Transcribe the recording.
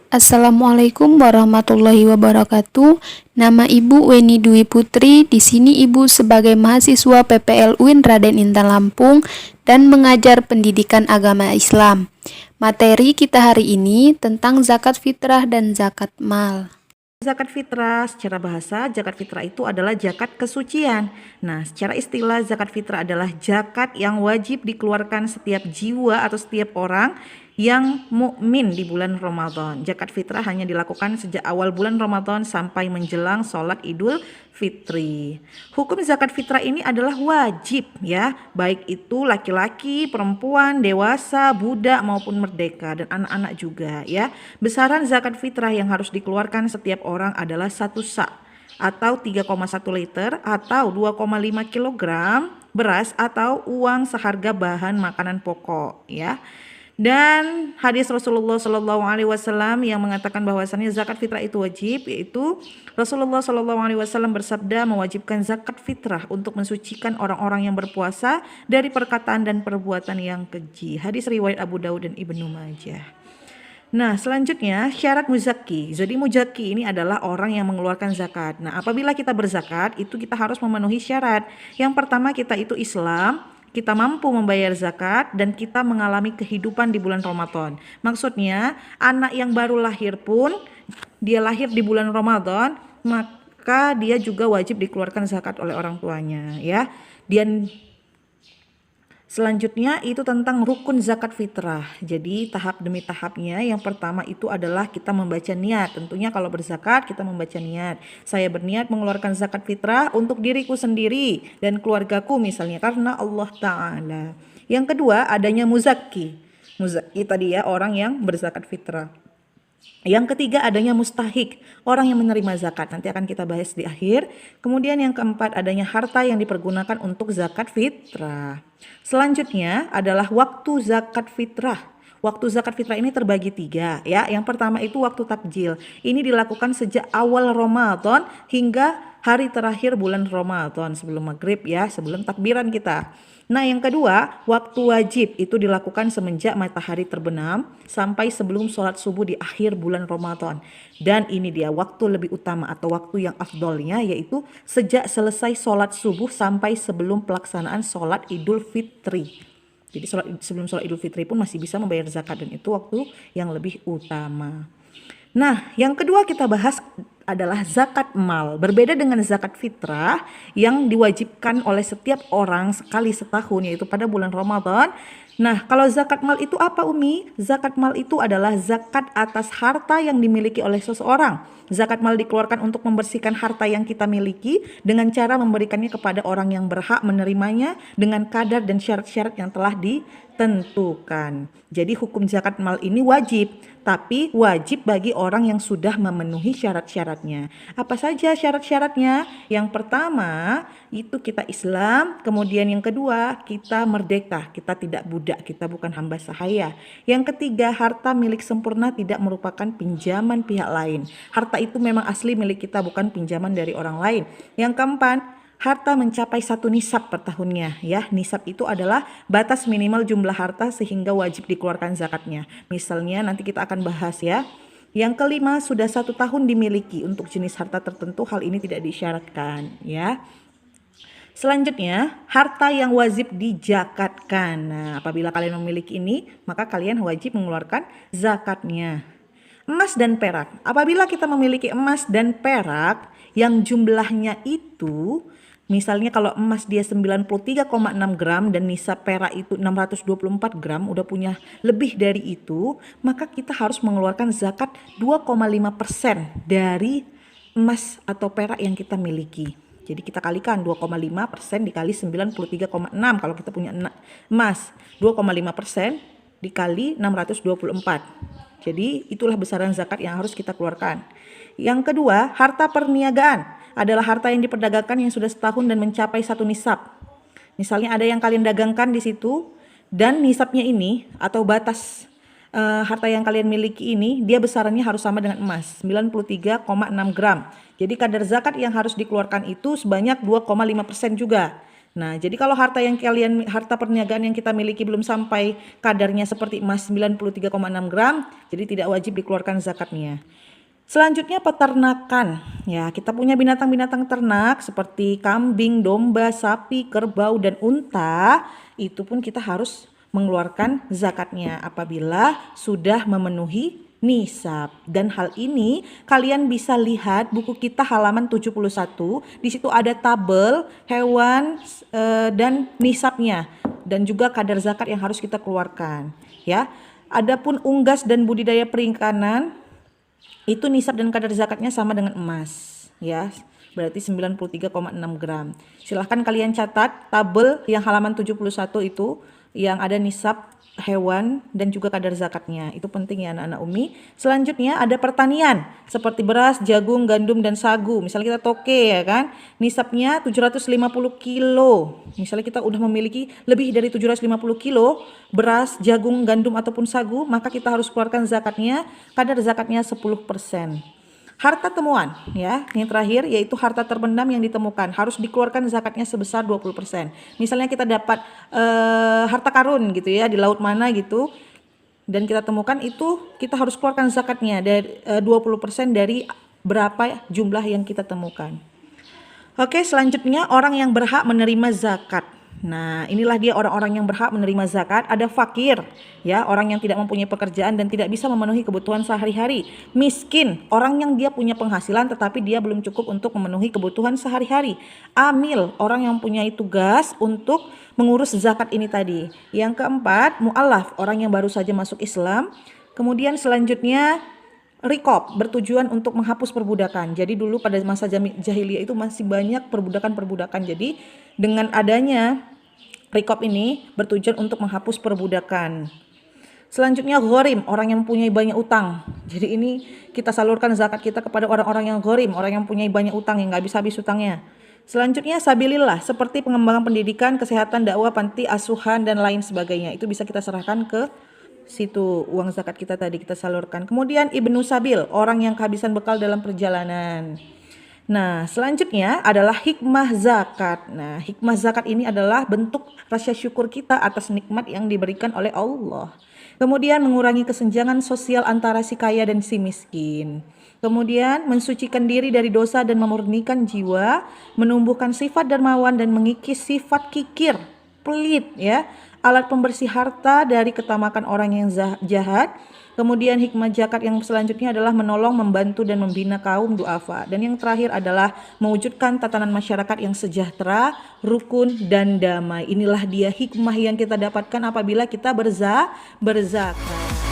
Assalamualaikum warahmatullahi wabarakatuh. Nama Ibu Weni Dwi Putri. Di sini Ibu sebagai mahasiswa PPL UIN Raden Intan Lampung dan mengajar pendidikan agama Islam. Materi kita hari ini tentang zakat fitrah dan zakat mal. Zakat fitrah, secara bahasa, zakat fitrah itu adalah zakat kesucian. Nah, secara istilah, zakat fitrah adalah zakat yang wajib dikeluarkan setiap jiwa atau setiap orang yang mukmin di bulan Ramadan. Zakat fitrah hanya dilakukan sejak awal bulan Ramadan sampai menjelang sholat Idul Fitri. Hukum zakat fitrah ini adalah wajib ya, baik itu laki-laki, perempuan, dewasa, budak maupun merdeka dan anak-anak juga ya. Besaran zakat fitrah yang harus dikeluarkan setiap orang adalah 1 sa' atau 3,1 liter atau 2,5 kilogram beras atau uang seharga bahan makanan pokok ya. Dan hadis Rasulullah Shallallahu Alaihi Wasallam yang mengatakan bahwasannya zakat fitrah itu wajib, yaitu Rasulullah Shallallahu Alaihi Wasallam bersabda mewajibkan zakat fitrah untuk mensucikan orang-orang yang berpuasa dari perkataan dan perbuatan yang keji. Hadis riwayat Abu Daud dan Ibnu Majah. Nah, selanjutnya syarat muzaki. Jadi muzaki ini adalah orang yang mengeluarkan zakat. Nah, apabila kita berzakat itu kita harus memenuhi syarat. Yang pertama, kita itu Islam, kita mampu membayar zakat dan kita mengalami kehidupan di bulan Ramadan. Maksudnya, anak yang baru lahir pun dia lahir di bulan Ramadan, maka dia juga wajib dikeluarkan zakat oleh orang tuanya ya. Dan selanjutnya itu tentang rukun zakat fitrah. Jadi tahap demi tahapnya, yang pertama itu adalah kita membaca niat. Tentunya kalau berzakat kita membaca niat. Saya berniat mengeluarkan zakat fitrah untuk diriku sendiri dan keluargaku misalnya karena Allah Ta'ala. Yang kedua adanya muzaki. Muzaki tadi ya, orang yang berzakat fitrah. Yang ketiga adanya mustahik, orang yang menerima zakat. Nanti akan kita bahas di akhir. Kemudian yang keempat adanya harta yang dipergunakan untuk zakat fitrah. Selanjutnya adalah waktu zakat fitrah. Waktu zakat fitrah ini terbagi 3 ya. Yang pertama itu waktu takjil. Ini dilakukan sejak awal Ramadan hingga hari terakhir bulan Ramadan sebelum maghrib ya, sebelum takbiran kita. Nah, yang kedua, waktu wajib itu dilakukan semenjak matahari terbenam sampai sebelum sholat subuh di akhir bulan Ramadan. Dan ini dia waktu lebih utama atau waktu yang afdolnya, yaitu sejak selesai sholat subuh sampai sebelum pelaksanaan sholat Idul Fitri. Jadi sebelum sholat Idul Fitri pun masih bisa membayar zakat dan itu waktu yang lebih utama. Nah, yang kedua kita bahas adalah zakat mal. Berbeda dengan zakat fitrah yang diwajibkan oleh setiap orang sekali setahun, yaitu pada bulan Ramadan. Nah, kalau zakat mal itu apa, Umi? Zakat mal itu adalah zakat atas harta yang dimiliki oleh seseorang. Zakat mal dikeluarkan untuk membersihkan harta yang kita miliki dengan cara memberikannya kepada orang yang berhak menerimanya dengan kadar dan syarat-syarat yang telah ditentukan. Jadi hukum zakat mal ini wajib, tapi wajib bagi orang yang sudah memenuhi syarat-syaratnya. Apa saja syarat-syaratnya? Yang pertama itu kita Islam, kemudian yang kedua kita merdeka, kita tidak budak, kita bukan hamba sahaya. Yang ketiga, harta milik sempurna tidak merupakan pinjaman pihak lain. Harta itu memang asli milik kita, bukan pinjaman dari orang lain. Yang keempat, harta mencapai 1 nisab per tahunnya ya. Nisab itu adalah batas minimal jumlah harta sehingga wajib dikeluarkan zakatnya. Misalnya nanti kita akan bahas ya. Yang kelima, sudah 1 tahun dimiliki. Untuk jenis harta tertentu hal ini tidak disyaratkan ya. Selanjutnya, harta yang wajib dijakatkan. Nah, apabila kalian memiliki ini, maka kalian wajib mengeluarkan zakatnya. Emas dan perak. Apabila kita memiliki emas dan perak yang jumlahnya itu, misalnya kalau emas dia 93,6 gram dan nisab perak itu 624 gram, udah punya lebih dari itu, maka kita harus mengeluarkan zakat 2,5% dari emas atau perak yang kita miliki. Jadi kita kalikan 2,5% dikali 93,6 kalau kita punya emas. 2,5% dikali 624. Jadi itulah besaran zakat yang harus kita keluarkan. Yang kedua, harta perniagaan adalah harta yang diperdagangkan yang sudah setahun dan mencapai 1 nisab. Misalnya ada yang kalian dagangkan di situ dan nisabnya ini atau batas harta yang kalian miliki ini dia besarannya harus sama dengan emas 93,6 gram. Jadi kadar zakat yang harus dikeluarkan itu sebanyak 2,5% juga. Nah, jadi kalau harta perniagaan yang kita miliki belum sampai kadarnya seperti emas 93,6 gram, jadi tidak wajib dikeluarkan zakatnya. Selanjutnya peternakan. Ya, kita punya binatang-binatang ternak seperti kambing, domba, sapi, kerbau dan unta, itu pun kita harus mengeluarkan zakatnya apabila sudah memenuhi nisab. Dan hal ini kalian bisa lihat buku kita halaman 71. Di situ ada tabel hewan dan nisabnya dan juga kadar zakat yang harus kita keluarkan, ya. Adapun unggas dan budidaya perikanan itu nisab dan kadar zakatnya sama dengan emas, ya. Berarti 93,6 gram. Silahkan kalian catat tabel yang halaman 71 itu yang ada nisab hewan dan juga kadar zakatnya. Itu penting ya anak-anak Umi. Selanjutnya ada pertanian seperti beras, jagung, gandum dan sagu. Misalnya kita toke ya kan, nisabnya 750 kilo. Misalnya kita udah memiliki lebih dari 750 kilo beras, jagung, gandum ataupun sagu, maka kita harus keluarkan zakatnya, kadar zakatnya 10%. Harta temuan ya, yang terakhir yaitu harta terpendam yang ditemukan harus dikeluarkan zakatnya sebesar 20%. Misalnya kita dapat harta karun gitu ya di laut mana gitu dan kita temukan itu, kita harus keluarkan zakatnya dari 20% dari berapa jumlah yang kita temukan. Oke, selanjutnya orang yang berhak menerima zakat. Nah, inilah dia orang-orang yang berhak menerima zakat. Ada fakir, ya, orang yang tidak mempunyai pekerjaan dan tidak bisa memenuhi kebutuhan sehari-hari. Miskin, orang yang dia punya penghasilan tetapi dia belum cukup untuk memenuhi kebutuhan sehari-hari. Amil, orang yang mempunyai tugas untuk mengurus zakat ini tadi. Yang keempat, mu'alaf, orang yang baru saja masuk Islam. Kemudian selanjutnya Rikob, bertujuan untuk menghapus perbudakan. Jadi dulu pada masa jahiliyah itu masih banyak perbudakan-perbudakan. Jadi dengan adanya Rikob ini bertujuan untuk menghapus perbudakan. Selanjutnya ghorim, orang yang mempunyai banyak utang. Jadi ini kita salurkan zakat kita kepada orang-orang yang ghorim, orang yang mempunyai banyak utang yang gak habis-habis utangnya. Selanjutnya sabilillah, seperti pengembangan pendidikan, kesehatan, dakwah, panti asuhan dan lain sebagainya. Itu bisa kita serahkan ke situ uang zakat kita tadi kita salurkan. Kemudian ibnu sabil, orang yang kehabisan bekal dalam perjalanan. Nah, selanjutnya adalah hikmah zakat. Nah, hikmah zakat ini adalah bentuk rasa syukur kita atas nikmat yang diberikan oleh Allah. Kemudian mengurangi kesenjangan sosial antara si kaya dan si miskin. Kemudian mensucikan diri dari dosa dan memurnikan jiwa, menumbuhkan sifat dermawan dan mengikis sifat kikir, pelit ya. Alat pembersih harta dari ketamakan orang yang jahat. Kemudian hikmah zakat yang selanjutnya adalah menolong, membantu dan membina kaum duafa. Dan yang terakhir adalah mewujudkan tatanan masyarakat yang sejahtera, rukun dan damai. Inilah dia hikmah yang kita dapatkan apabila kita berzakat.